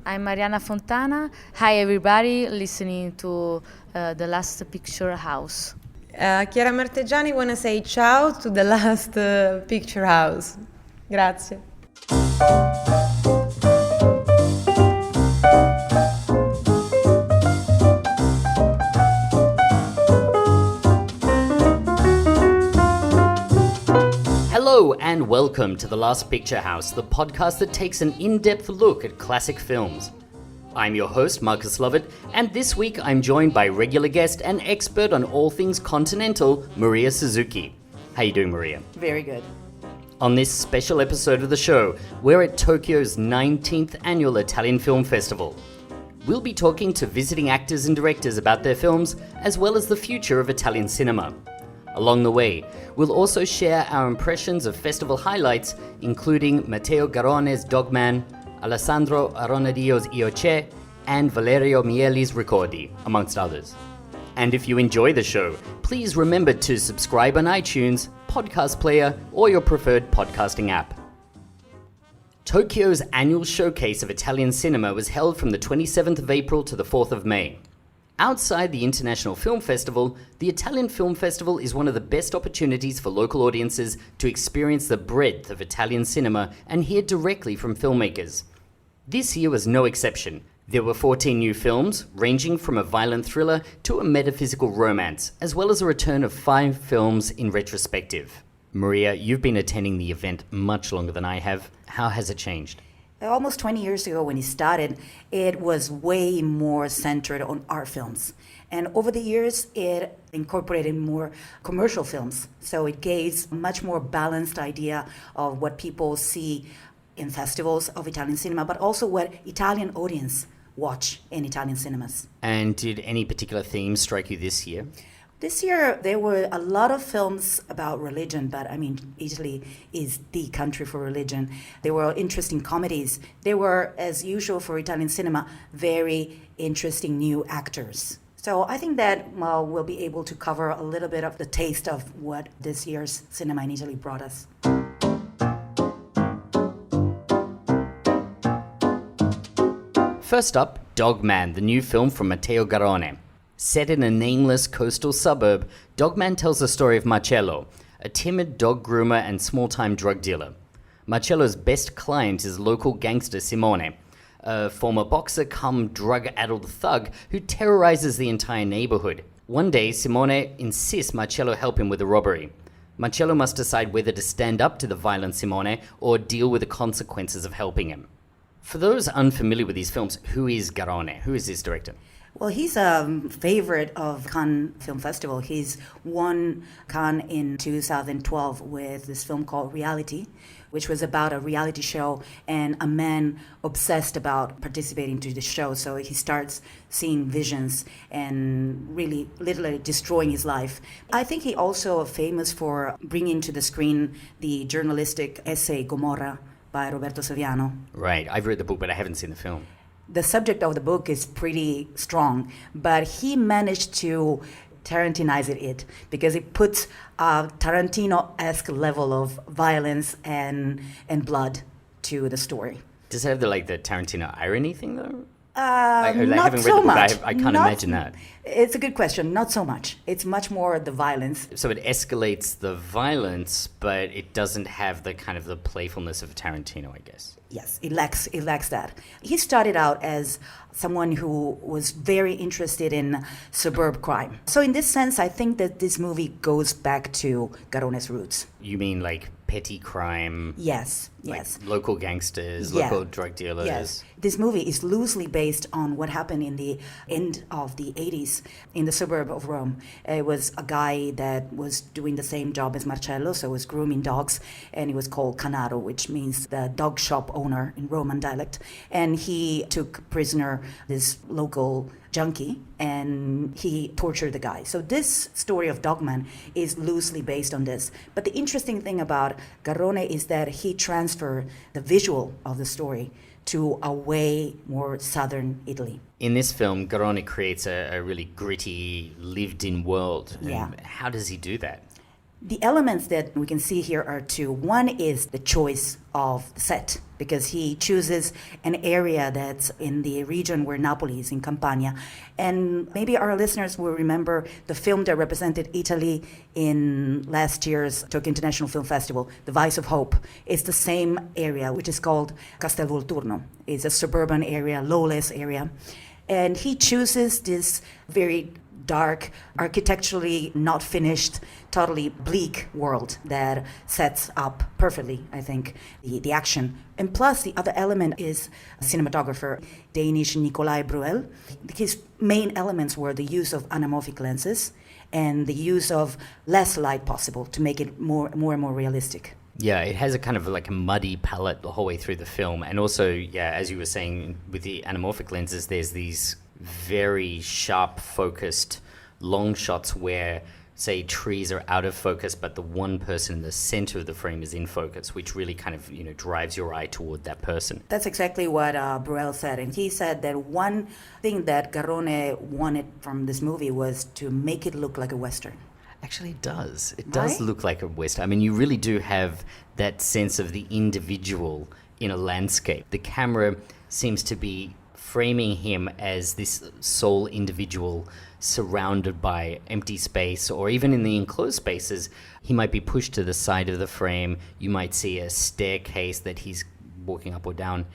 I'm Mariana Fontana. Hi, everybody listening to The Last Picture House. Chiara Marteggiani wanna say ciao to The Last Picture House. Grazie. Hello and welcome to The Last Picture House, the podcast that takes an in-depth look at classic films. I'm your host, Marcus Lovett, and this week I'm joined by regular guest and expert on all things continental, Maria Suzuki. How you doing, Maria? Very good. On this special episode of the show, we're at Tokyo's 19th annual Italian Film Festival. We'll be talking to visiting actors and directors about their films, as well as the future of Italian cinema. Along the way, we'll also share our impressions of festival highlights, including Matteo Garrone's Dogman, Alessandro Aronadio's Io C'è, and Valerio Mieli's Ricordi, amongst others. And if you enjoy the show, please remember to subscribe on iTunes, podcast player, or your preferred podcasting app. Tokyo's annual showcase of Italian cinema was held from the 27th of April to the 4th of May. Outside the International Film Festival, the Italian Film Festival is one of the best opportunities for local audiences to experience the breadth of Italian cinema and hear directly from filmmakers. This year was no exception. There were 14 new films, ranging from a violent thriller to a metaphysical romance, as well as a return of 5 films in retrospective. Maria, you've been attending the event much longer than I have. How has it changed? Almost 20 years ago when it started, it was way more centered on art films. And over the years, it incorporated more commercial films. So it gave a much more balanced idea of what people see in festivals of Italian cinema, but also what Italian audience watch in Italian cinemas. And did any particular themes strike you this year? This year, there were a lot of films about religion, but I mean, Italy is the country for religion. There were interesting comedies. There were, as usual for Italian cinema, very interesting new actors. So I think that we'll be able to cover a little bit of the taste of what this year's cinema in Italy brought us. First up, Dogman, the new film from Matteo Garrone. Set in a nameless coastal suburb, Dogman tells the story of Marcello, a timid dog groomer and small-time drug dealer. Marcello's best client is local gangster Simone, a former boxer come drug-addled thug who terrorizes the entire neighborhood. One day, Simone insists Marcello help him with a robbery. Marcello must decide whether to stand up to the violent Simone or deal with the consequences of helping him. For those unfamiliar with these films, who is Garrone? Who is this director? Well, he's a favorite of Cannes Film Festival. He's won Cannes in 2012 with this film called Reality, which was about a reality show and a man obsessed about participating to the show. So he starts seeing visions and really literally destroying his life. I think he also famous for bringing to the screen the journalistic essay Gomorra by Roberto Saviano. Right, I've read the book, but I haven't seen the film. The subject of the book is pretty strong, but he managed to Tarantinize it because it puts a Tarantino-esque level of violence and blood to the story. Does it have the Tarantino irony thing though? Not so much. I can't imagine that. It's a good question. Not so much. It's much more the violence. So it escalates the violence, but it doesn't have the kind of the playfulness of Tarantino, I guess. Yes, it lacks that. He started out as someone who was very interested in suburb crime. So in this sense, I think that this movie goes back to Garrone's roots. You mean petty crime? Yes. Local gangsters, Yeah. local drug dealers? Yes. This movie is loosely based on what happened in the end of the 80s in the suburb of Rome. It was a guy that was doing the same job as Marcello, so was grooming dogs, and he was called Canaro, which means the dog shop owner in Roman dialect. And he took prisoner this local junkie, and he tortured the guy. So this story of Dogman is loosely based on this. But the interesting thing about Garrone is that he transferred the visual of the story to a way more southern Italy. In this film, Garrone creates a really gritty, lived-in world. Yeah. And how does he do that? The elements that we can see here are two. One is the choice of the set, because he chooses an area that's in the region where Napoli is, in Campania. And maybe our listeners will remember the film that represented Italy in last year's Tokyo International Film Festival, The Vice of Hope. It's the same area, which is called Castel Volturno. It's a suburban area, lawless area. And he chooses this very dark, architecturally not finished, totally bleak world that sets up perfectly, I think, the action. And plus, the other element is cinematographer, Danish Nikolai Bruel. His main elements were the use of anamorphic lenses and the use of less light possible to make it more and more realistic. Yeah, it has a kind of like a muddy palette the whole way through the film. And also, yeah, as you were saying, with the anamorphic lenses, there's these very sharp focused long shots where, say, trees are out of focus, but the one person in the center of the frame is in focus, which really kind of, drives your eye toward that person. That's exactly what Bruel said. And he said that one thing that Garrone wanted from this movie was to make it look like a Western. Actually, it does. It does Right? look like a Western. I mean, you really do have that sense of the individual in a landscape. The camera seems to be framing him as this sole individual surrounded by empty space, or even in the enclosed spaces, he might be pushed to the side of the frame. You might see a staircase that he's walking up or down,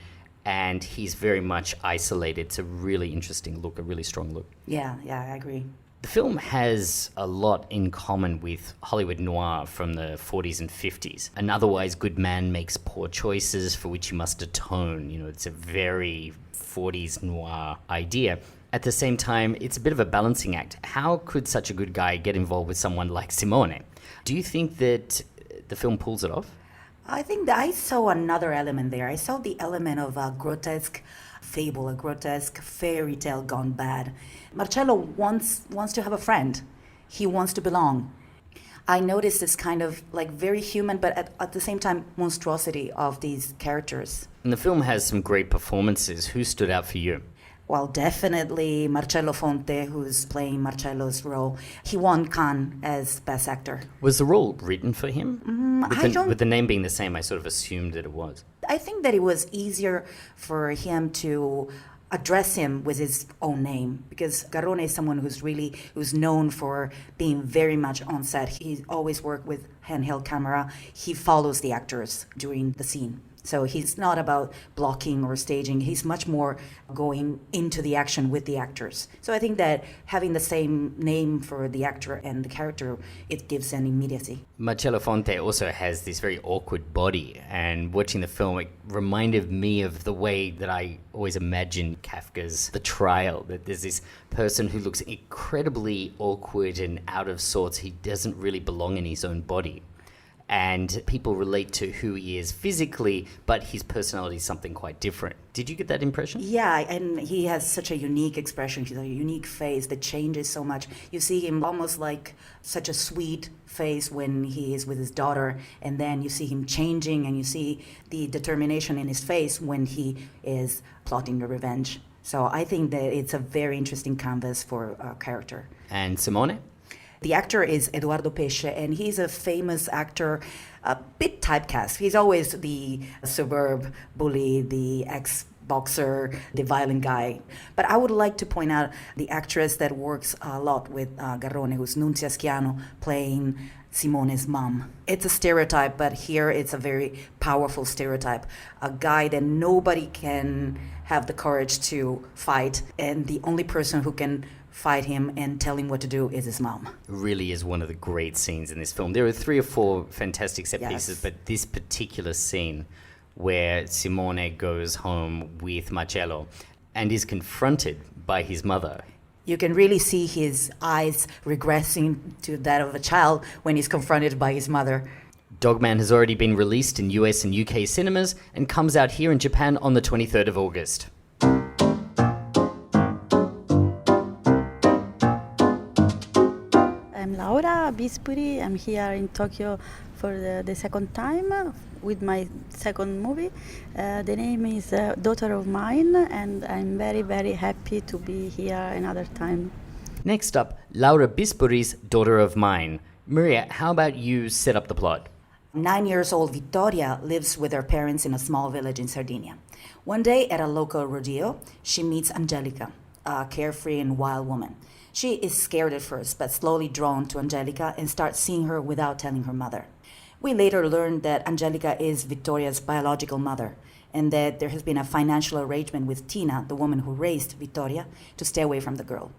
and he's very much isolated. It's a really interesting look, a really strong look. Yeah, I agree. The film has a lot in common with Hollywood noir from the 40s and 50s. An otherwise good man makes poor choices for which he must atone. It's a very 40s noir idea. At the same time, it's a bit of a balancing act. How could such a good guy get involved with someone like Simone? Do you think that the film pulls it off? I think that I saw another element there. I saw the element of a grotesque fable, a grotesque fairy tale gone bad. Marcello wants to have a friend. He wants to belong. I noticed this kind of like very human, but at the same time monstrosity of these characters. And the film has some great performances. Who stood out for you? Well, definitely Marcello Fonte, who's playing Marcello's role. He won Cannes as Best Actor. Was the role written for him? With the name being the same, I sort of assumed that it was. I think that it was easier for him to address him with his own name, because Garrone is someone who's known for being very much on set. He's always worked with handheld camera. He follows the actors during the scene. So he's not about blocking or staging. He's much more going into the action with the actors. So I think that having the same name for the actor and the character, it gives an immediacy. Marcello Fonte also has this very awkward body, and watching the film, it reminded me of the way that I always imagined Kafka's The Trial, that there's this person who looks incredibly awkward and out of sorts. He doesn't really belong in his own body. And people relate to who he is physically, but his personality is something quite different. Did you get that impression? Yeah, and he has such a unique expression. He's a unique face that changes so much. You see him almost like such a sweet face when he is with his daughter, and then you see him changing, and you see the determination in his face when he is plotting the revenge. So I think that it's a very interesting canvas for a character. And Simone? The actor is Eduardo Pesce, and he's a famous actor, a bit typecast. He's always the suburb bully, the ex-boxer, the violent guy. But I would like to point out the actress that works a lot with Garrone, who's Nunzia Schiano, playing Simone's mom. It's a stereotype, but here it's a very powerful stereotype. A guy that nobody can have the courage to fight, and the only person who can fight him and tell him what to do is his mom. It really is one of the great scenes in this film. There are 3 or 4 fantastic set pieces, but this particular scene where Simone goes home with Marcello and is confronted by his mother. You can really see his eyes regressing to that of a child when he's confronted by his mother. Dogman has already been released in US and UK cinemas and comes out here in Japan on the 23rd of August. I'm Laura Bispuri. I'm here in Tokyo for the second time with my second movie. The name is Daughter of Mine, and I'm very, very happy to be here another time. Next up, Laura Bispuri's Daughter of Mine. Maria, how about you set up the plot? 9-year-old Vittoria lives with her parents in a small village in Sardinia. One day at a local rodeo, she meets Angelica, a carefree and wild woman. She is scared at first, but slowly drawn to Angelica and starts seeing her without telling her mother. We later learned that Angelica is Vittoria's biological mother, and that there has been a financial arrangement with Tina, the woman who raised Vittoria, to stay away from the girl.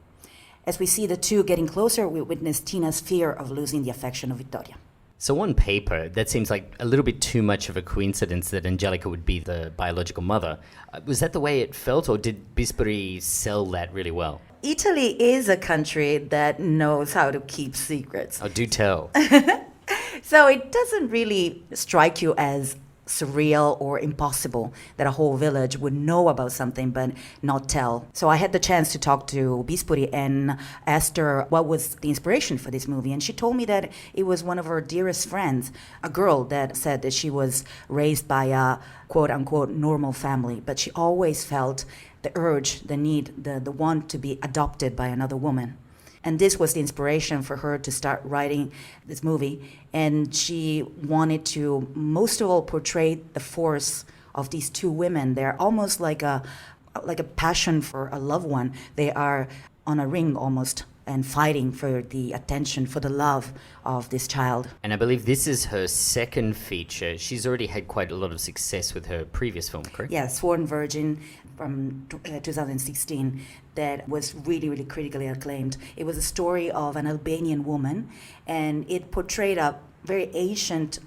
As we see the two getting closer, we witness Tina's fear of losing the affection of Vittoria. So on paper, that seems like a little bit too much of a coincidence that Angelica would be the biological mother. Was that the way it felt, or did Bisperi sell that really well? Italy is a country that knows how to keep secrets. Oh, do tell. So it doesn't really strike you as surreal or impossible that a whole village would know about something but not tell. So I had the chance to talk to Bisperi and asked her what was the inspiration for this movie, and she told me that it was one of her dearest friends, a girl that said that she was raised by a quote-unquote normal family, but she always felt the urge, the need, the want to be adopted by another woman. And this was the inspiration for her to start writing this movie. And she wanted to, most of all, portray the force of these two women. They're almost like a passion for a loved one. They are on a ring almost and fighting for the attention, for the love of this child. And I believe this is her second feature. She's already had quite a lot of success with her previous film, correct? Yeah, Sworn Virgin from 2016 that was really, really critically acclaimed. It was a story of an Albanian woman, and it portrayed a very ancient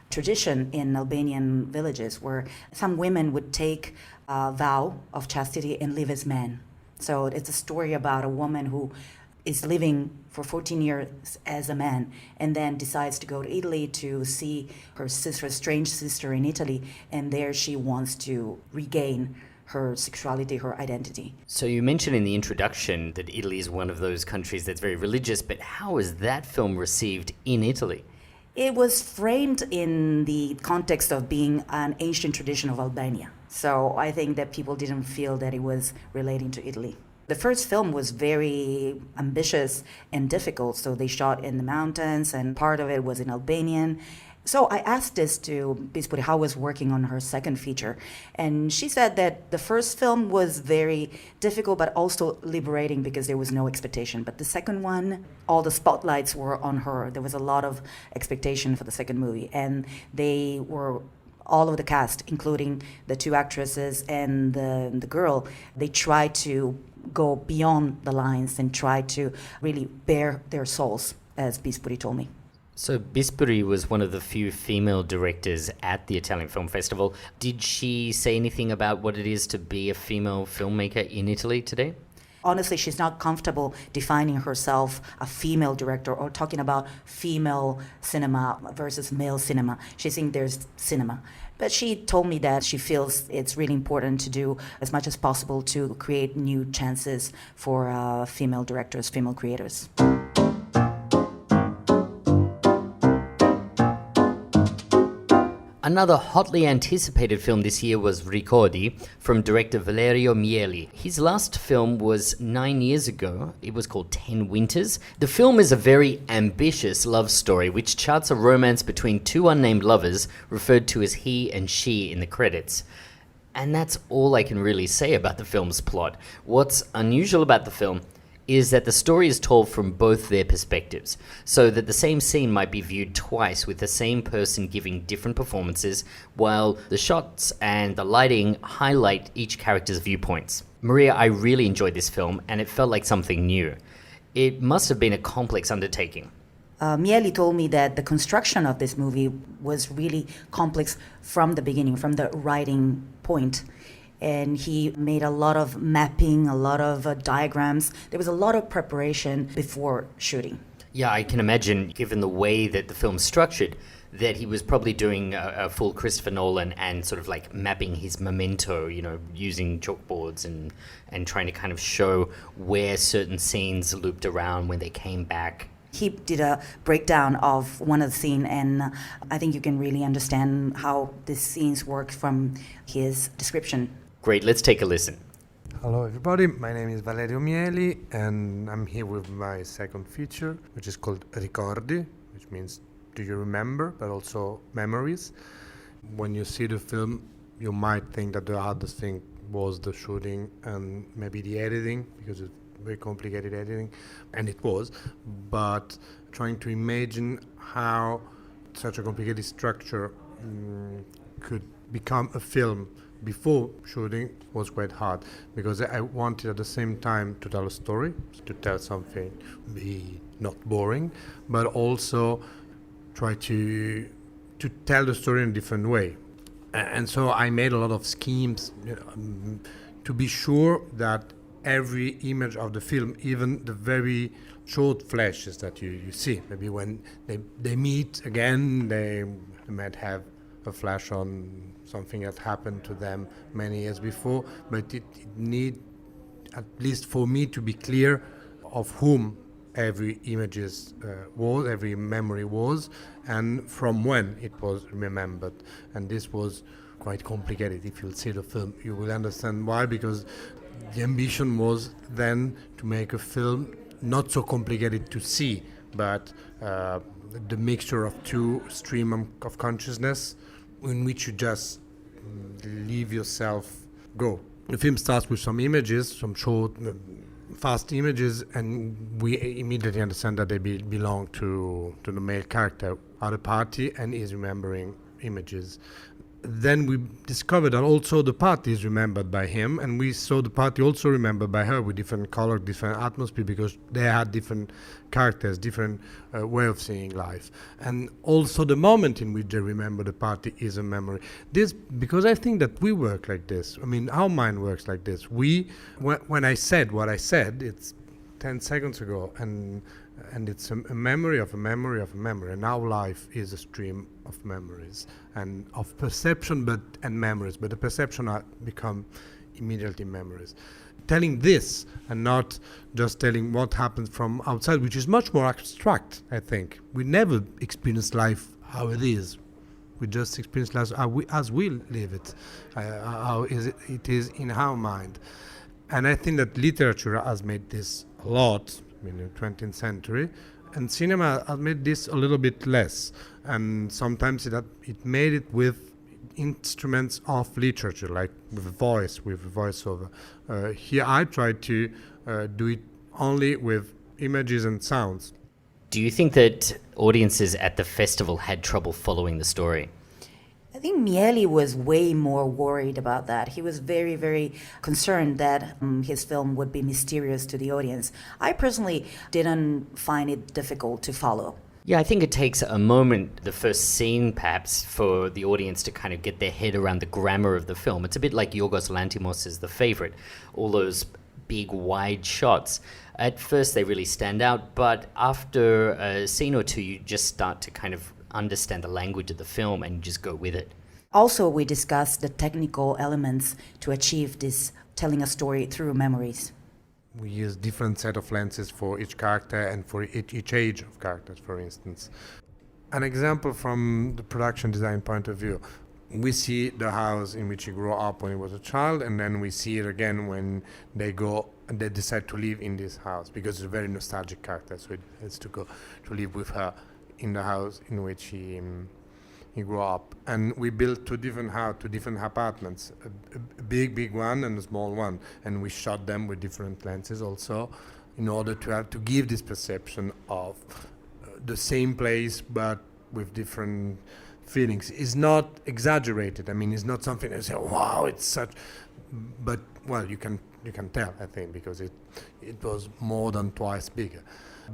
tradition in Albanian villages where some women would take a vow of chastity and live as men. So it's a story about a woman who is living for 14 years as a man and then decides to go to Italy to see her sister, strange sister in Italy, and there she wants to regain her sexuality, her identity. So you mentioned in the introduction that Italy is one of those countries that's very religious, but how was that film received in Italy? It was framed in the context of being an ancient tradition of Albania. So I think that people didn't feel that it was relating to Italy. The first film was very ambitious and difficult, so they shot in the mountains, and part of it was in Albanian. So I asked this to Bisperi, how was working on her second feature, and she said that the first film was very difficult but also liberating because there was no expectation. But the second one, all the spotlights were on her. There was a lot of expectation for the second movie, and they were all of the cast, including the two actresses and the girl, they tried to go beyond the lines and try to really bare their souls, as Bisperi told me. So Bisperi was one of the few female directors at the Italian Film Festival. Did she say anything about what it is to be a female filmmaker in Italy today? Honestly, she's not comfortable defining herself a female director or talking about female cinema versus male cinema. She thinks there's cinema. But she told me that she feels it's really important to do as much as possible to create new chances for female directors, female creators. Another hotly anticipated film this year was Ricordi from director Valerio Mieli. His last film was 9 years ago. It was called 10 Winters. The film is a very ambitious love story which charts a romance between two unnamed lovers referred to as he and she in the credits. And that's all I can really say about the film's plot. What's unusual about the film is that the story is told from both their perspectives, so that the same scene might be viewed twice with the same person giving different performances, while the shots and the lighting highlight each character's viewpoints. Maria, I really enjoyed this film, and it felt like something new. It must have been a complex undertaking. Mieli told me that the construction of this movie was really complex from the beginning, from the writing point. And he made a lot of mapping, a lot of diagrams. There was a lot of preparation before shooting. Yeah, I can imagine, given the way that the film's structured, that he was probably doing a full Christopher Nolan and sort of like mapping his memento, you know, using chalkboards and trying to kind of show where certain scenes looped around when they came back. He did a breakdown of one of the scenes, and I think you can really understand how the scenes work from his description. Great, let's take a listen. Hello everybody, my name is Valerio Mieli and I'm here with my second feature, which is called Ricordi, which means do you remember, but also memories. When you see the film, you might think that the hardest thing was the shooting and maybe the editing, because it's very complicated editing, and it was, but trying to imagine how such a complicated structure could become a film before shooting was quite hard, because I wanted at the same time to tell a story, to tell something, be not boring, but also try to tell the story in a different way. And so I made a lot of schemes, to be sure that every image of the film, even the very short flashes that you see, maybe when they meet again, they might have a flash on something that happened to them many years before, but it need, at least for me, to be clear of whom every images was, every memory was, and from when it was remembered. And this was quite complicated. If you'll see the film, you will understand why, because the ambition was then to make a film not so complicated to see, but the mixture of two streams of consciousness in which you just leave yourself go. The film starts with some images, some short, fast images, and we immediately understand that they belong to the male character at a party and is remembering images. Then we discovered that also the party is remembered by him, and we saw the party also remembered by her, with different color, different atmosphere, because they had different characters, different way of seeing life. And also the moment in which they remember the party is a memory. This, because I think that we work like this. I mean, our mind works like this. When I said what I said, it's 10 seconds ago, and it's a memory of a memory of a memory. And our life is a stream of memories and of perception, and memories. But the perception become immediately memories. Telling this and not just telling what happens from outside, which is much more abstract, I think. We never experience life how it is. We just experience life as we live it, how it is in our mind. And I think that literature has made this a lot in the 20th century, and cinema has made this a little bit less. And sometimes it made it with instruments of literature, like with voiceover. Here I try to do it only with images and sounds. Do you think that audiences at the festival had trouble following the story? I think Mieli was way more worried about that. He was very, very concerned that his film would be mysterious to the audience. I personally didn't find it difficult to follow. Yeah, I think it takes a moment, the first scene perhaps, for the audience to kind of get their head around the grammar of the film. It's a bit like Yorgos Lanthimos' The Favourite, all those big wide shots. At first they really stand out, but after a scene or two you just start to kind of understand the language of the film and just go with it. Also, we discussed the technical elements to achieve this telling a story through memories. We use different set of lenses for each character and for each age of characters, for instance. An example from the production design point of view. We see the house in which he grew up when he was a child, and then we see it again when they go and they decide to live in this house, because it's a very nostalgic character, so it has to go to live with her in the house in which he grew up. And we built two different apartments, a big one and a small one, and we shot them with different lenses also, in order to give this perception of the same place but with different feelings. It's not exaggerated. I mean, it's not something that you say, wow, it's such, but well, you can tell, I think, because it was more than twice bigger.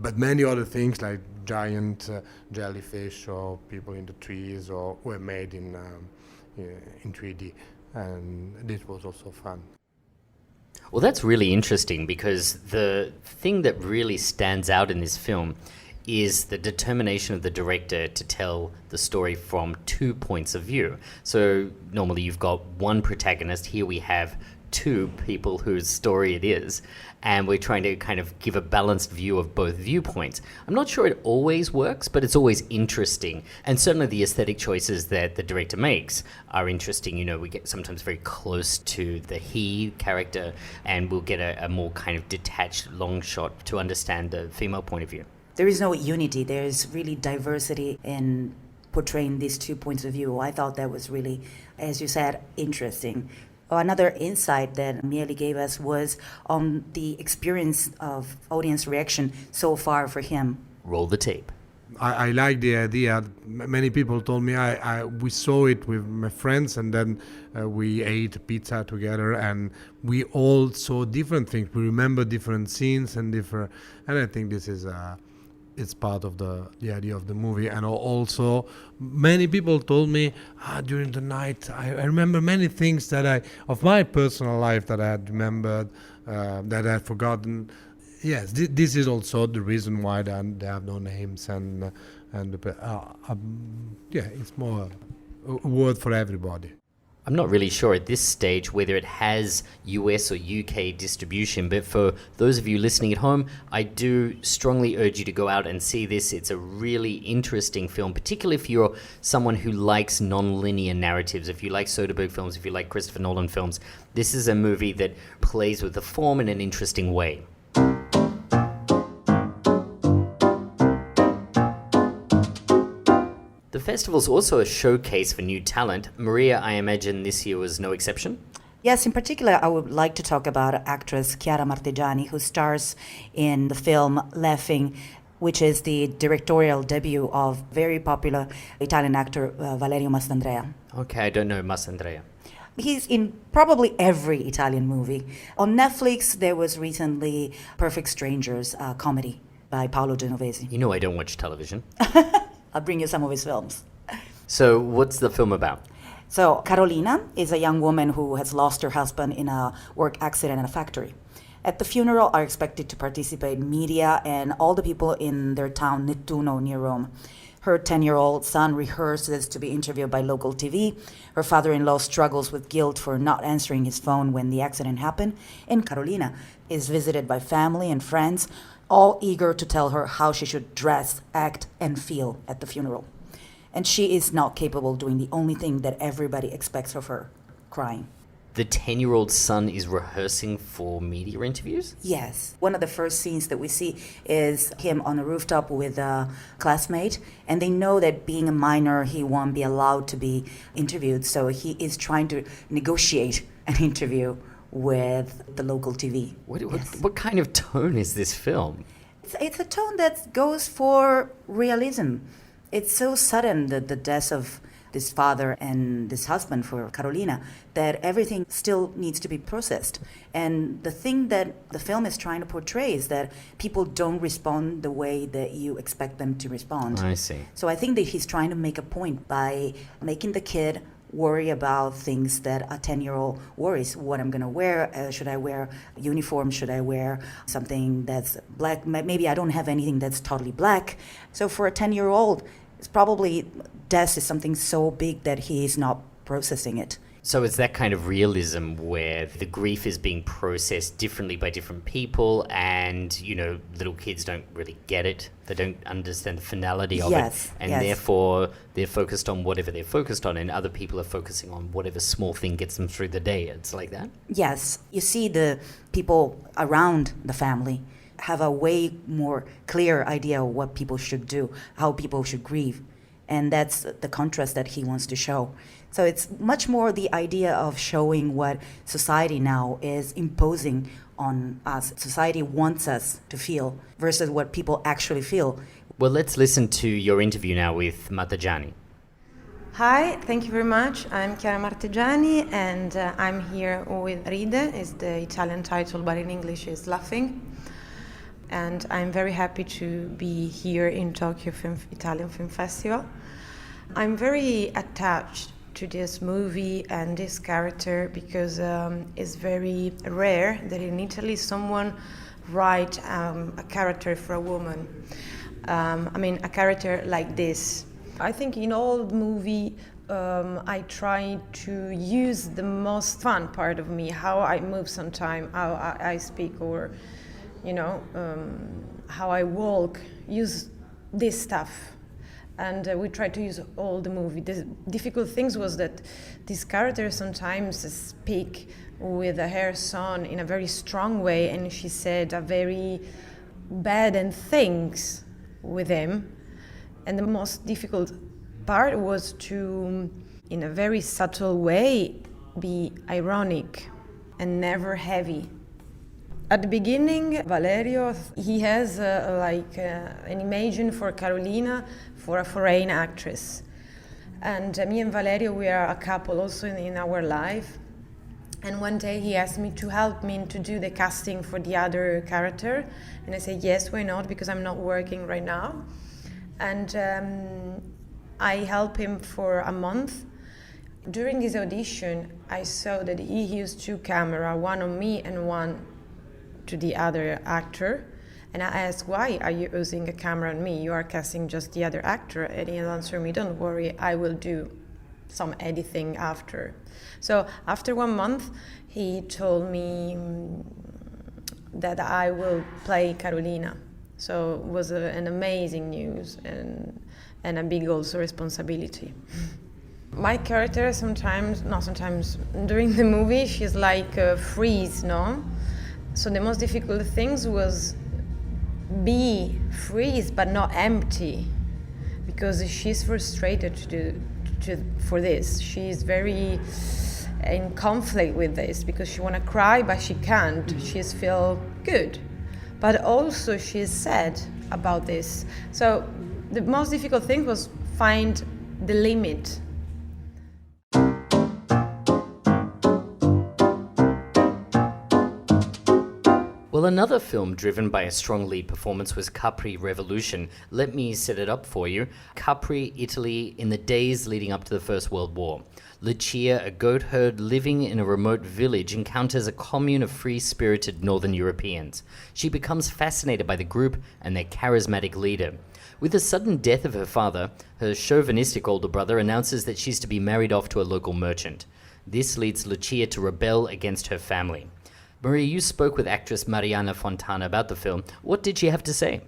But many other things like giant jellyfish or people in the trees were made in 3D, and this was also fun. Well, that's really interesting, because the thing that really stands out in this film is the determination of the director to tell the story from 2 points of view. So normally you've got one protagonist. Here we have two people whose story it is, and we're trying to kind of give a balanced view of both viewpoints. I'm not sure it always works, but it's always interesting. And certainly the aesthetic choices that the director makes are interesting. You know, we get sometimes very close to the he character, and we'll get a more kind of detached long shot to understand the female point of view. there is no unity. There is really diversity in portraying these two points of view. I thought that was really, as you said, interesting. Another insight that Mieli gave us was on the experience of audience reaction so far for him. Roll the tape. I like the idea. Many people told me we saw it with my friends, and then we ate pizza together, and we all saw different things. We remember different scenes and I think this is it's part of the idea of the movie. And also, many people told me during the night, I remember many things of my personal life that I had remembered, that I had forgotten. Yes, this is also the reason why they have no names, and it's more a word for everybody. I'm not really sure at this stage whether it has US or UK distribution, but for those of you listening at home, I do strongly urge you to go out and see this. It's a really interesting film, particularly if you're someone who likes non-linear narratives, if you like Soderbergh films, if you like Christopher Nolan films. This is a movie that plays with the form in an interesting way. The festival's also a showcase for new talent. Maria, I imagine this year was no exception? Yes, in particular, I would like to talk about actress Chiara Marteggiani, who stars in the film Laughing, which is the directorial debut of very popular Italian actor Valerio Mieli. Okay, I don't know Mastandrea. He's in probably every Italian movie. On Netflix, there was recently Perfect Strangers, a comedy by Paolo Genovese. You know I don't watch television. I'll bring you some of his films. So what's the film about? So Carolina is a young woman who has lost her husband in a work accident in a factory. At the funeral are expected to participate media and all the people in their town, Nettuno, near Rome. Her 10-year-old son rehearses to be interviewed by local TV. Her father-in-law struggles with guilt for not answering his phone when the accident happened. And Carolina is visited by family and friends, all eager to tell her how she should dress, act, and feel at the funeral. And she is not capable of doing the only thing that everybody expects of her, crying. The 10-year-old son is rehearsing for media interviews? Yes. One of the first scenes that we see is him on a rooftop with a classmate, and they know that being a minor, he won't be allowed to be interviewed, so he is trying to negotiate an interview with the local TV. What kind of tone is this film? It's a tone that goes for realism. It's so sudden, the death of this father and this husband for Carolina, that everything still needs to be processed. And the thing that the film is trying to portray is that people don't respond the way that you expect them to respond. I see. So I think that he's trying to make a point by making the kid worry about things that a 10-year-old worries. What I'm going to wear, should I wear a uniform, should I wear something that's black? Maybe I don't have anything that's totally black. So for a 10-year-old, it's probably death is something so big that he is not processing it. So it's that kind of realism where the grief is being processed differently by different people, and, little kids don't really get it. They don't understand the finality of it. And therefore, they're focused on whatever they're focused on, and other people are focusing on whatever small thing gets them through the day. It's like that? Yes. You see the people around the family have a way more clear idea of what people should do, how people should grieve. And that's the contrast that he wants to show. So it's much more the idea of showing what society now is imposing on us. Society wants us to feel versus what people actually feel. Well, let's listen to your interview now with Marteggiani. Hi, thank you very much. I'm Chiara Marteggiani, and I'm here with Ride, is the Italian title, but in English is Laughing. And I'm very happy to be here in Tokyo Italian Film Festival. I'm very attached to this movie and this character because it's very rare that in Italy someone write a character for a woman. A character like this. I think in all the movie I try to use the most fun part of me, how I move sometimes, how I speak, or how I walk, use this stuff. And we try to use all the movie. The difficult things was that this character sometimes speak with her son in a very strong way, and she said a very bad and things with him. And the most difficult part was to, in a very subtle way, be ironic and never heavy. At the beginning, Valerio, he has an imagine for Carolina, for a foreign actress. And me and Valerio, we are a couple also in our life. And one day he asked me to help me to do the casting for the other character. And I said, yes, why not, because I'm not working right now. And I helped him for a month. During his audition, I saw that he used two cameras, one on me and one to the other actor. And I asked, why are you using a camera on me? You are casting just the other actor. And he answered me, don't worry, I will do some editing after. So after 1 month, he told me that I will play Carolina. So it was an amazing news and a big also responsibility. My character during the movie, she's like freeze, no? So the most difficult things was be freeze but not empty, because she's frustrated for this. She's very in conflict with this because she want to cry but she can't. She's feel good, but also she's sad about this. So the most difficult thing was find the limit. Well, another film driven by a strong lead performance was Capri Revolution. Let me set it up for you. Capri, Italy, in the days leading up to the First World War. Lucia, a goat herd living in a remote village, encounters a commune of free-spirited Northern Europeans. She becomes fascinated by the group and their charismatic leader. With the sudden death of her father, her chauvinistic older brother announces that she's to be married off to a local merchant. This leads Lucia to rebel against her family. Maria, you spoke with actress Mariana Fontana about the film. What did she have to say?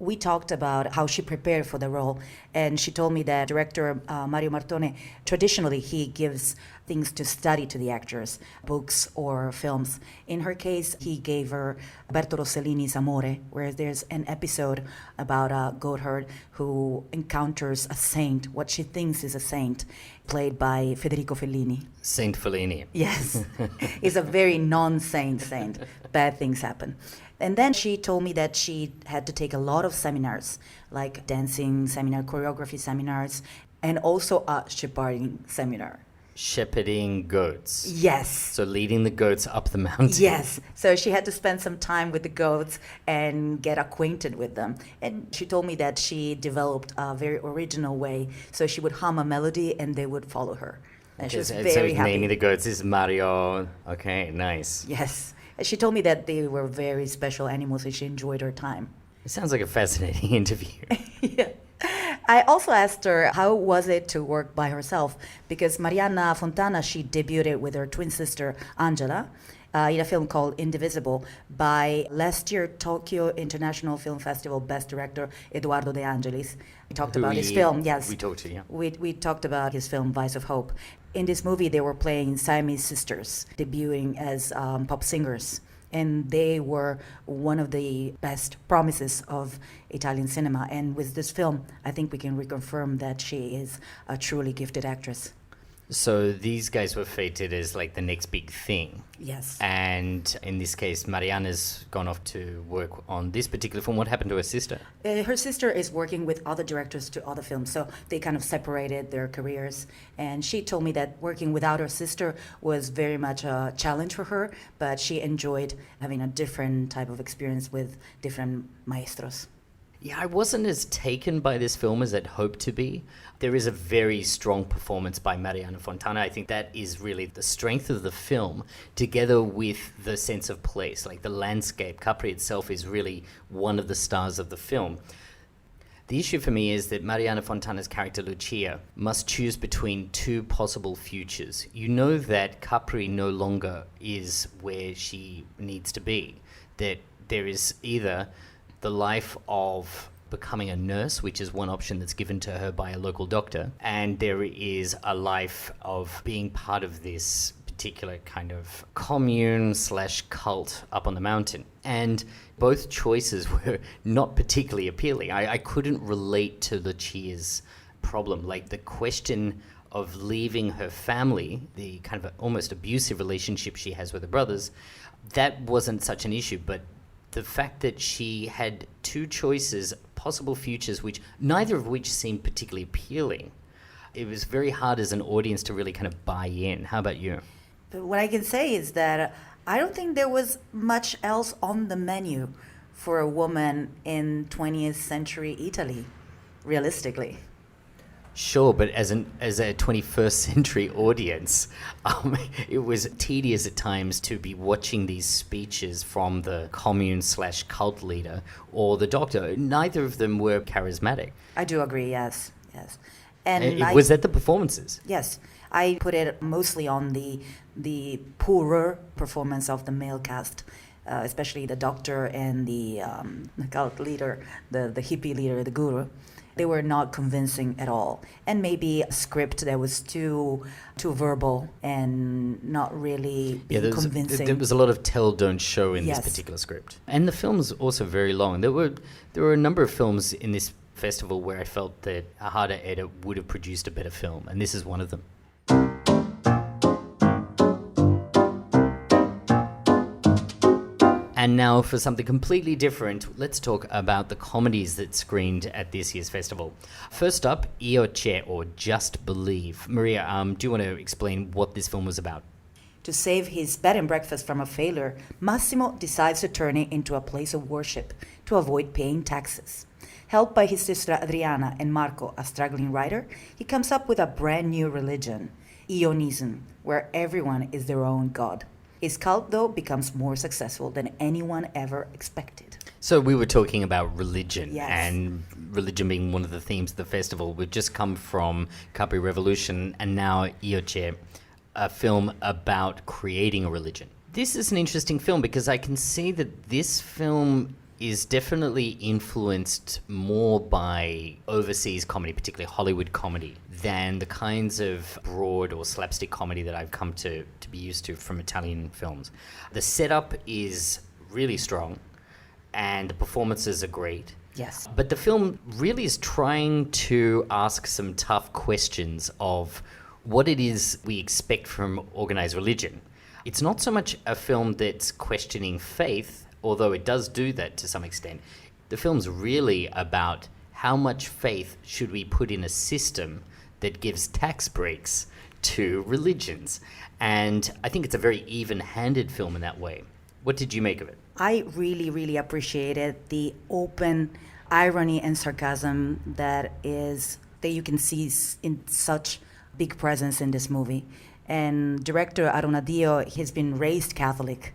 We talked about how she prepared for the role, and she told me that director Mario Martone, traditionally he gives things to study to the actors, books or films. In her case, he gave her Roberto Rossellini's Amore, where there's an episode about a goat herd who encounters a saint, what she thinks is a saint, played by Federico Fellini. Saint Fellini. Yes, he's a very non-saint saint. Bad things happen. And then she told me that she had to take a lot of seminars, like dancing seminar, choreography seminars, and also a shepherding seminar. Shepherding goats. Yes. So leading the goats up the mountain. Yes. So she had to spend some time with the goats and get acquainted with them. And she told me that she developed a very original way. So she would hum a melody and they would follow her. And she was very happy. Naming the goats is Mario. Okay, nice. Yes. She told me that they were very special animals and she enjoyed her time. It sounds like a fascinating interview. Yeah. I also asked her how was it to work by herself, because Mariana Fontana, she debuted with her twin sister Angela in a film called Indivisible by last year Tokyo International Film Festival Best Director Eduardo De Angelis. We talked about his film, yes. We talked to, yeah. We talked about his film Vice of Hope. In this movie, they were playing Siamese sisters, debuting as pop singers. And they were one of the best promises of Italian cinema. And with this film, I think we can reconfirm that she is a truly gifted actress. So these guys were fated as like the next big thing. Yes. And in this case, Mariana's gone off to work on this particular film. What happened to her sister? Her sister is working with other directors to other films, so they kind of separated their careers. And she told me that working without her sister was very much a challenge for her, but she enjoyed having a different type of experience with different maestros. Yeah, I wasn't as taken by this film as I'd hoped to be. There is a very strong performance by Mariana Fontana. I think that is really the strength of the film, together with the sense of place. Like the landscape, Capri itself is really one of the stars of the film. The issue for me is that Mariana Fontana's character Lucia must choose between two possible futures. You know that Capri no longer is where she needs to be, that there is either the life of becoming a nurse, which is one option that's given to her by a local doctor, and there is a life of being part of this particular kind of commune / cult up on the mountain. And both choices were not particularly appealing. I couldn't relate to Lucia's problem. Like the question of leaving her family, the kind of almost abusive relationship she has with her brothers, that wasn't such an issue. But the fact that she had two choices, possible futures, which neither of which seemed particularly appealing, it was very hard as an audience to really kind of buy in. How about you? But what I can say is that I don't think there was much else on the menu for a woman in 20th century Italy, realistically. Sure, but as a 21st century audience, it was tedious at times to be watching these speeches from the commune / cult leader or the doctor. Neither of them were charismatic. I do agree, yes. And was that the performances? Yes. I put it mostly on the poorer performance of the male cast, especially the doctor and the cult leader, the hippie leader, the guru. They were not convincing at all. And maybe a script that was too verbal and not really being convincing. There was a lot of tell, don't show in Yes. this particular script. And the film's also very long. There were a number of films in this festival where I felt that a harder edit would have produced a better film, and this is one of them. And now for something completely different, let's talk about the comedies that screened at this year's festival. First up, Io C'è, or Just Believe. Maria, do you want to explain what this film was about? To save his bed and breakfast from a failure, Massimo decides to turn it into a place of worship to avoid paying taxes. Helped by his sister Adriana and Marco, a struggling writer, he comes up with a brand new religion, Ionism, where everyone is their own god. His cult, though, becomes more successful than anyone ever expected. So we were talking about religion, Yes. and religion being one of the themes of the festival. We've just come from Capri Revolution and now Io C'è, a film about creating a religion. This is an interesting film because I can see that this film is definitely influenced more by overseas comedy, particularly Hollywood comedy, than the kinds of broad or slapstick comedy that I've come to be used to from Italian films. The setup is really strong and the performances are great. Yes. But the film really is trying to ask some tough questions of what it is we expect from organized religion. It's not so much a film that's questioning faith, although it does do that to some extent. The film's really about how much faith should we put in a system that gives tax breaks to religions. And I think it's a very even-handed film in that way. What did you make of it? I really, really appreciated the open irony and sarcasm that you can see in such big presence in this movie. And director Aronadio, he's been raised Catholic,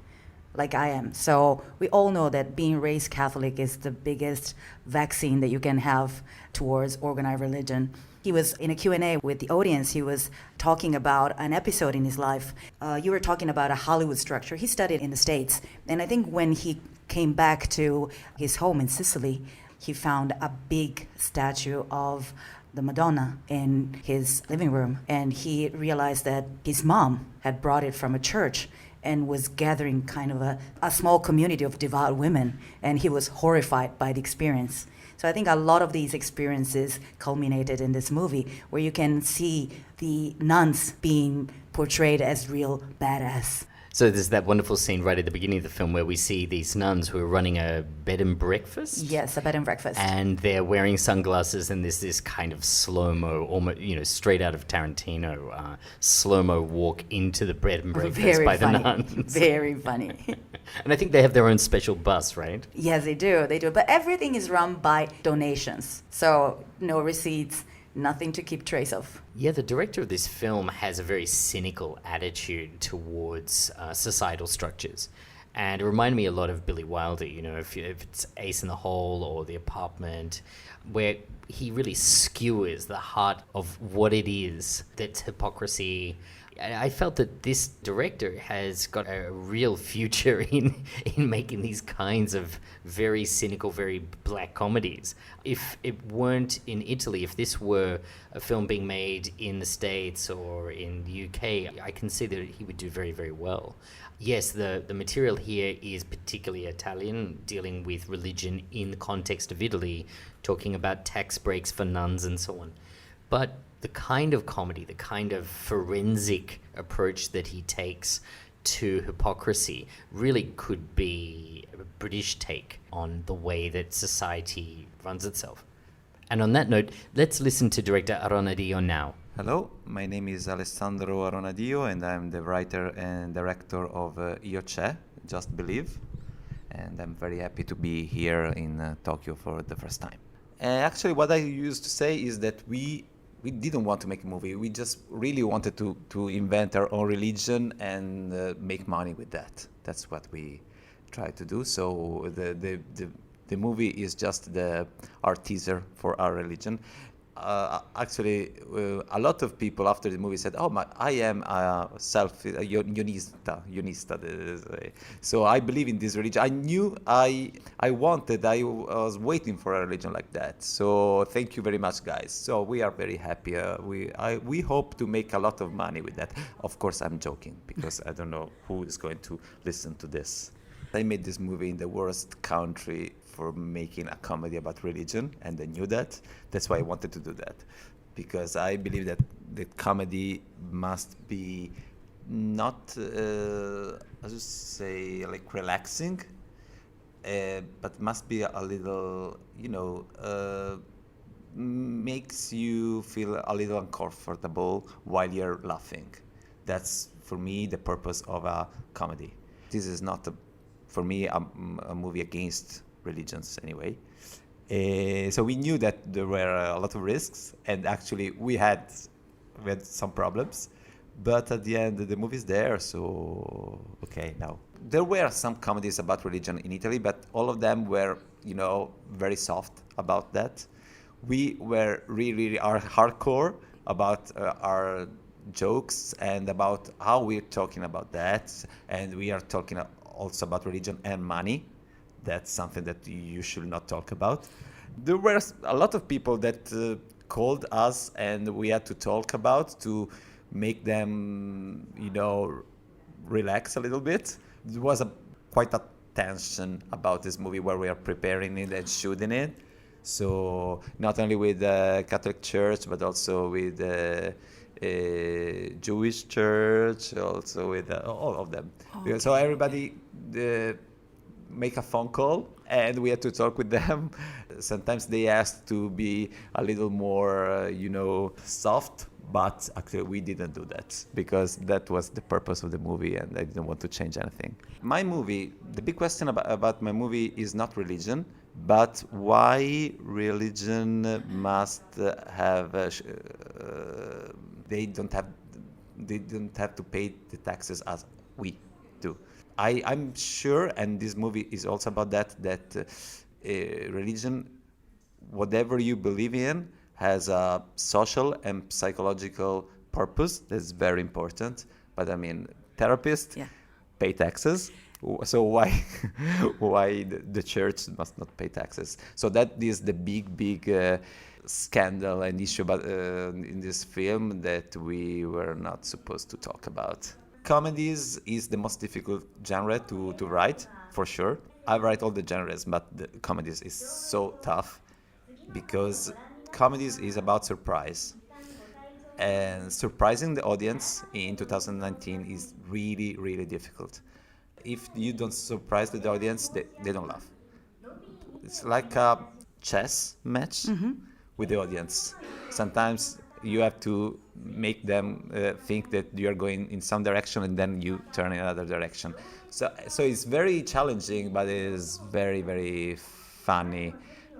like I am. So we all know that being raised Catholic is the biggest vaccine that you can have towards organized religion. He was in a Q&A with the audience. He was talking about an episode in his life. You were talking about a Hollywood structure. He studied in the States. And I think when he came back to his home in Sicily, he found a big statue of the Madonna in his living room. And he realized that his mom had brought it from a church and was gathering kind of a small community of devout women. And he was horrified by the experience. So I think a lot of these experiences culminated in this movie, where you can see the nuns being portrayed as real badass. So there's that wonderful scene right at the beginning of the film where we see these nuns who are running a bed and breakfast. Yes, a bed and breakfast. And they're wearing sunglasses, and there's this kind of slow-mo, almost, straight out of Tarantino, slow-mo walk into the bed and breakfast Very by funny. the nuns. Very funny. And I think they have their own special bus, right? Yes, they do. But everything is run by donations. So no receipts, nothing to keep trace of. Yeah, the director of this film has a very cynical attitude towards societal structures. And it reminded me a lot of Billy Wilder, if it's Ace in the Hole or The Apartment, where he really skewers the heart of what it is that's hypocrisy I felt that this director has got a real future in making these kinds of very cynical, very black comedies. If it weren't in Italy, if this were a film being made in the States or in the UK, I can see that he would do very, very well. Yes, the material here is particularly Italian, dealing with religion in the context of Italy, talking about tax breaks for nuns and so on. But the kind of comedy, the kind of forensic approach that he takes to hypocrisy really could be a British take on the way that society runs itself. And on that note, let's listen to director Aronadio now. Hello, my name is Alessandro Aronadio and I'm the writer and director of Io C'è, Just Believe. And I'm very happy to be here in Tokyo for the first time. Actually, what I used to say is that we didn't want to make a movie. We just really wanted to invent our own religion and make money with that. That's what we tried to do. So the movie is just our teaser for our religion. Actually, a lot of people after the movie said, I am a unista. So I believe in this religion. I knew I was waiting for a religion like that. So thank you very much, guys. So we are very happy. We hope to make a lot of money with that. Of course, I'm joking because I don't know who is going to listen to this. I made this movie in the worst country for making a comedy about religion, and I knew that. That's why I wanted to do that, because I believe that the comedy must be not, I just say, like relaxing, but must be a little, makes you feel a little uncomfortable while you're laughing. That's, for me, the purpose of a comedy. This is not, for me, a movie against religions anyway. So we knew that there were a lot of risks, and actually we had some problems, but at the end the movie's there, so okay. Now there were some comedies about religion in Italy, but all of them were very soft about that. We were really hardcore about our jokes and about how we're talking about that, and we are talking also about religion and money. That's something that you should not talk about. There were a lot of people that called us, and we had to talk about to make them, relax a little bit. There was quite a tension about this movie where we are preparing it and shooting it. So not only with the Catholic Church, but also with the Jewish Church, also with all of them. Okay. So everybody make a phone call, and we had to talk with them. Sometimes they asked to be a little more, soft, but actually we didn't do that because that was the purpose of the movie, and I didn't want to change anything. My movie, the big question about my movie is not religion, but why religion must have they don't have to pay the taxes as we do. I'm sure, and this movie is also about that religion, whatever you believe in, has a social and psychological purpose that's very important. But I mean, therapists pay taxes. So why the church must not pay taxes? So that is the big scandal and issue about, in this film that we were not supposed to talk about. Comedies is the most difficult genre to write, for sure. I write all the genres, but the comedies is so tough because comedies is about surprise. And surprising the audience in 2019 is really, really difficult. If you don't surprise the audience, they don't laugh. It's like a chess match with the audience. Sometimes you have to make them think that you are going in some direction, and then you turn in another direction. So it's very challenging, but it is very, very funny,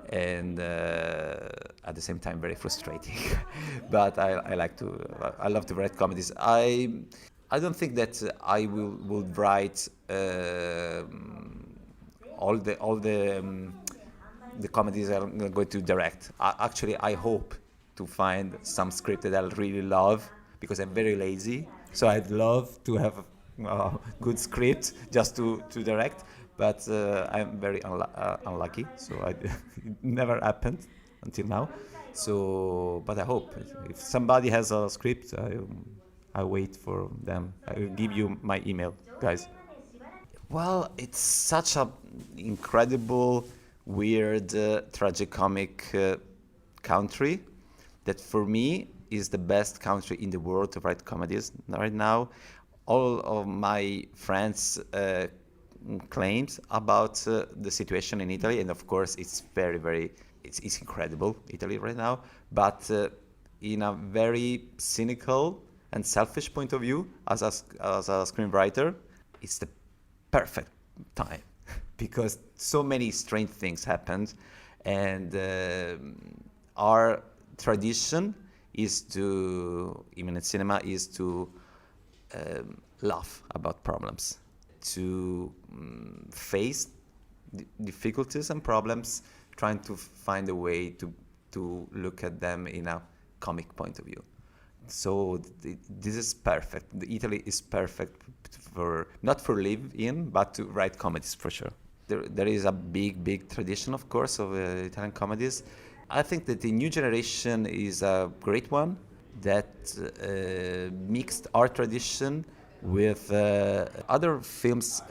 and at the same time very frustrating. But I love to write comedies. I don't think that I will write all the comedies I'm going to direct. Actually, I hope to find some script that I really love, because I'm very lazy. So I'd love to have a good script just to direct, but I'm very unlucky, so it never happened until now. So, but I hope if somebody has a script, I wait for them. I will give you my email, guys. Well, it's such a incredible, weird, tragicomic country that for me is the best country in the world to write comedies right now. All of my friends claims about the situation in Italy, and of course it's it's incredible, Italy right now, but in a very cynical and selfish point of view, as a screenwriter, it's the perfect time because so many strange things happened, and our tradition is to, even in cinema, is to laugh about problems, to face difficulties and problems, trying to find a way to look at them in a comic point of view. So this is perfect. Italy is perfect for, not for live in, but to write comedies for sure. There is a big tradition, of course, of Italian comedies. I think that the new generation is a great one that mixed our tradition with other films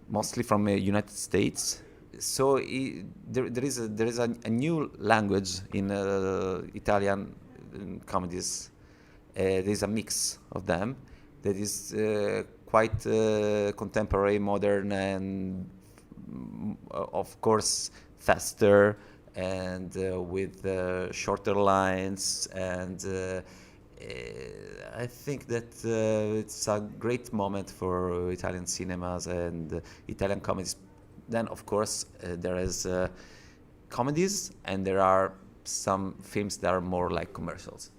mostly from United States. So there is a new language in Italian comedies. There is a mix of them that is quite contemporary, modern, and of course faster, and with shorter lines, and I think that it's a great moment for Italian cinemas and Italian comedies. Then, of course, there is comedies, and there are some films that are more like commercials.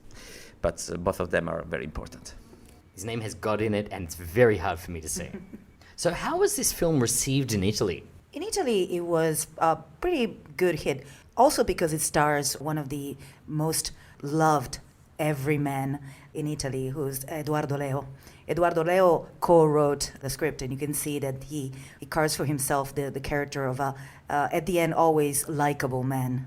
But both of them are very important. His name has God in it, and it's very hard for me to say. So how was this film received in Italy? In Italy, it was a pretty good hit, also because it stars one of the most loved everyman in Italy, who's Edoardo Leo. Edoardo Leo co-wrote the script, and you can see that he carves for himself the character of a, at the end, always likable man.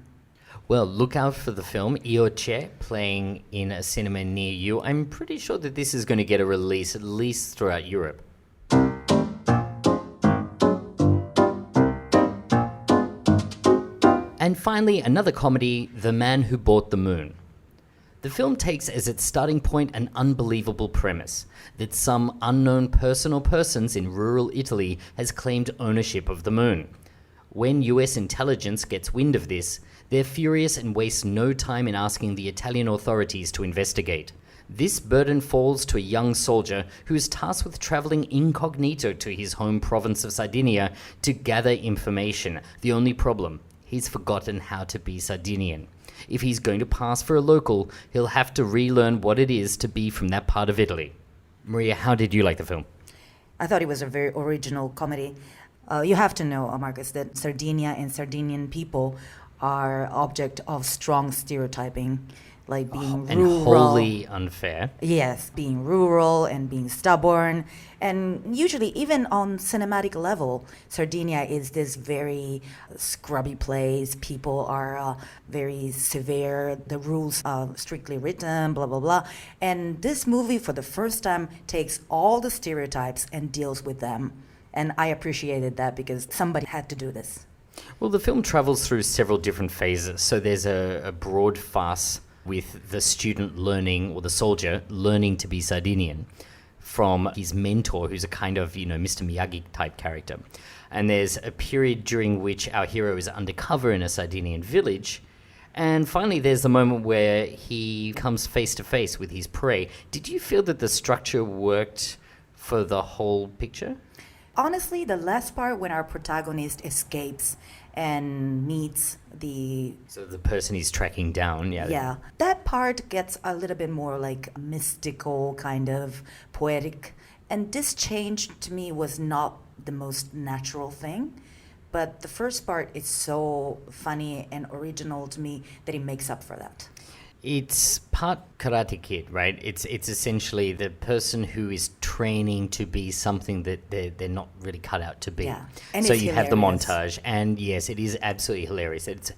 Well, look out for the film Io C'è, playing in a cinema near you. I'm pretty sure that this is going to get a release at least throughout Europe. And finally, another comedy, The Man Who Bought the Moon. The film takes as its starting point an unbelievable premise, that some unknown person or persons in rural Italy has claimed ownership of the moon. When US intelligence gets wind of this, they're furious and waste no time in asking the Italian authorities to investigate. This burden falls to a young soldier who is tasked with traveling incognito to his home province of Sardinia to gather information. The only problem, he's forgotten how to be Sardinian. If he's going to pass for a local, he'll have to relearn what it is to be from that part of Italy. Maria, how did you like the film? I thought it was a very original comedy. You have to know, Marcus, that Sardinia and Sardinian people are object of strong stereotyping, like being and rural. wholly unfair. Yes, being rural and being stubborn. And usually, even on cinematic level, Sardinia is this very scrubby place. People are very severe. The rules are strictly written, blah, blah, blah. And this movie, for the first time, takes all the stereotypes and deals with them. And I appreciated that because somebody had to do this. Well, the film travels through several different phases. So there's a broad farce with the student learning, or the soldier learning to be Sardinian from his mentor, who's a kind of, Mr. Miyagi type character. And there's a period during which our hero is undercover in a Sardinian village. And finally, there's the moment where he comes face to face with his prey. Did you feel that the structure worked for the whole picture? Honestly, the last part when our protagonist escapes and meets the... So the person he's tracking down, yeah. Yeah, that part gets a little bit more like mystical, kind of poetic. And this change to me was not the most natural thing. But the first part is so funny and original to me that it makes up for that. It's part Karate Kid, right? It's essentially the person who is training to be something that they're not really cut out to be. Yeah. And so it's you have the hilarious. montage, and yes, it is absolutely hilarious. It's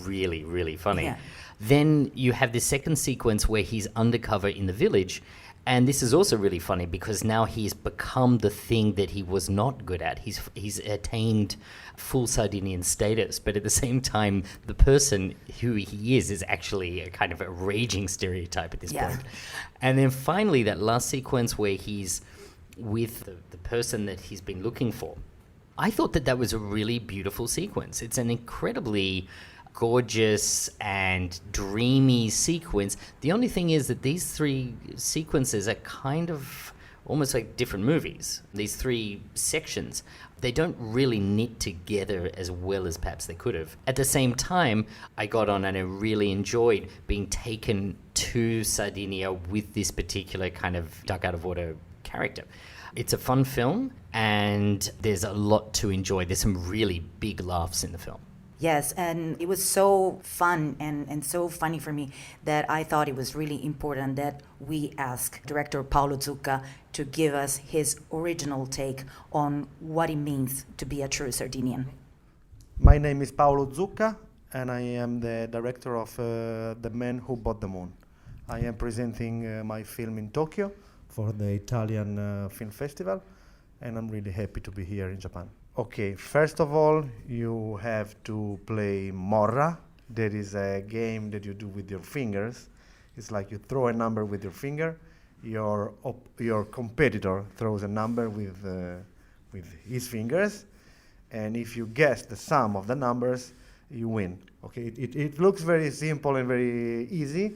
really, really funny. Yeah. Then you have this second sequence where he's undercover in the village. And this is also really funny because now he's become the thing that he was not good at. He's attained full Sardinian status, but at the same time, the person who he is actually a kind of a raging stereotype at this point. And then finally, that last sequence where he's with the person that he's been looking for. I thought that was a really beautiful sequence. It's an incredibly gorgeous and dreamy sequence. The only thing is that these three sequences are kind of almost like different movies. These three sections, they don't really knit together as well as perhaps they could have. At the same time, I got on and I really enjoyed being taken to Sardinia with this particular kind of duck out of water character. It's a fun film and there's a lot to enjoy. There's some really big laughs in the film. Yes, and it was so fun and so funny for me that I thought it was really important that we ask director Paolo Zucca to give us his original take on what it means to be a true Sardinian. My name is Paolo Zucca, and I am the director of The Man Who Bought the Moon. I am presenting my film in Tokyo for the Italian Film Festival, and I'm really happy to be here in Japan. Okay, first of all, you have to play Morra. That is a game that you do with your fingers. It's like you throw a number with your finger. Your competitor throws a number with his fingers, and if you guess the sum of the numbers, you win. Okay, it looks very simple and very easy,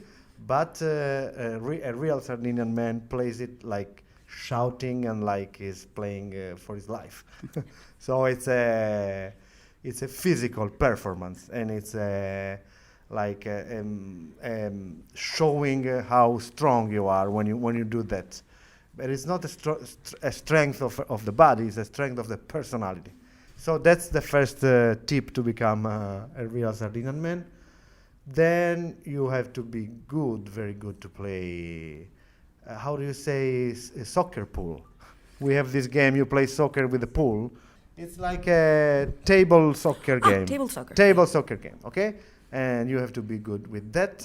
but a real Sardinian man plays it like shouting and like he's playing for his life. So it's a physical performance, and it's showing how strong you are when you do that. But it's not a strength of the body; it's a strength of the personality. So that's the first tip to become a real Sardinian man. Then you have to be good, very good to play. How do you say a soccer pool? We have this game. You play soccer with a pool. It's like a table soccer game. Table soccer. Table soccer game, okay? And you have to be good with that.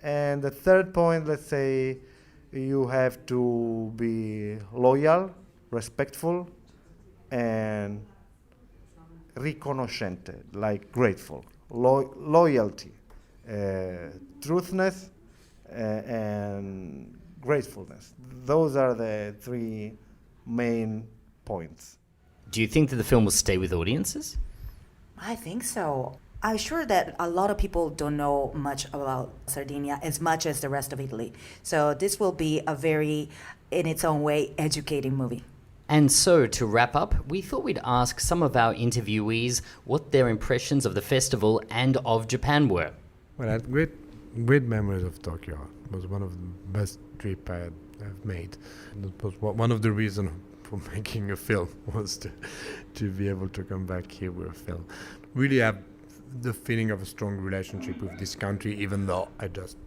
And the third point, let's say, you have to be loyal, respectful, and riconoscente, like grateful. Loyalty, truthness, and gratefulness. Those are the three main points. Do you think that the film will stay with audiences? I think so. I'm sure that a lot of people don't know much about Sardinia as much as the rest of Italy. So this will be a very, in its own way, educating movie. And so, to wrap up, we thought we'd ask some of our interviewees what their impressions of the festival and of Japan were. Well, I had great memories of Tokyo. It was one of the best trips I've made. And it was one of the reasons for making a film was to be able to come back here with a film. Really have the feeling of a strong relationship with this country, even though I just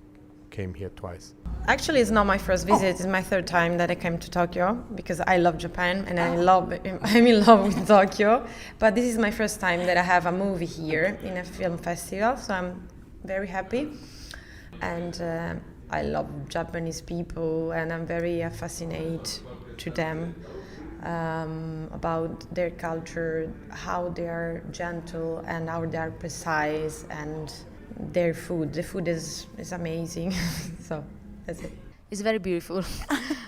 came here twice. Actually, it's not my first visit. It's my third time that I came to Tokyo because I love Japan and I'm in love with Tokyo. But this is my first time that I have a movie here in a film festival, so I'm very happy. And I love Japanese people, and I'm very fascinated to them about their culture, how they are gentle and how they are precise, and their food. The food is amazing. So that's it. It's very beautiful.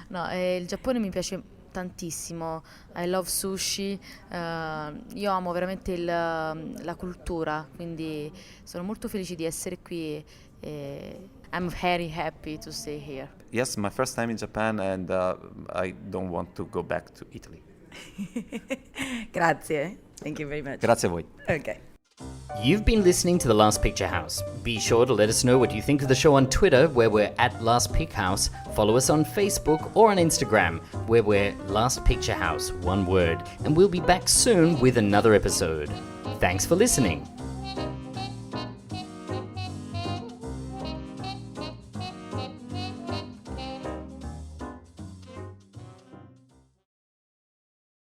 No, il Giappone mi piace tantissimo. I love sushi. Io amo veramente la cultura, quindi sono molto felice di essere qui. I'm very happy to stay here. Yes, my first time in Japan, and I don't want to go back to Italy. Grazie. Thank you very much. Grazie a voi. Okay. You've been listening to The Last Picture House. Be sure to let us know what you think of the show on Twitter, where we're at Last Pic House. Follow us on Facebook or on Instagram, where we're Last Picture House, one word. And we'll be back soon with another episode. Thanks for listening.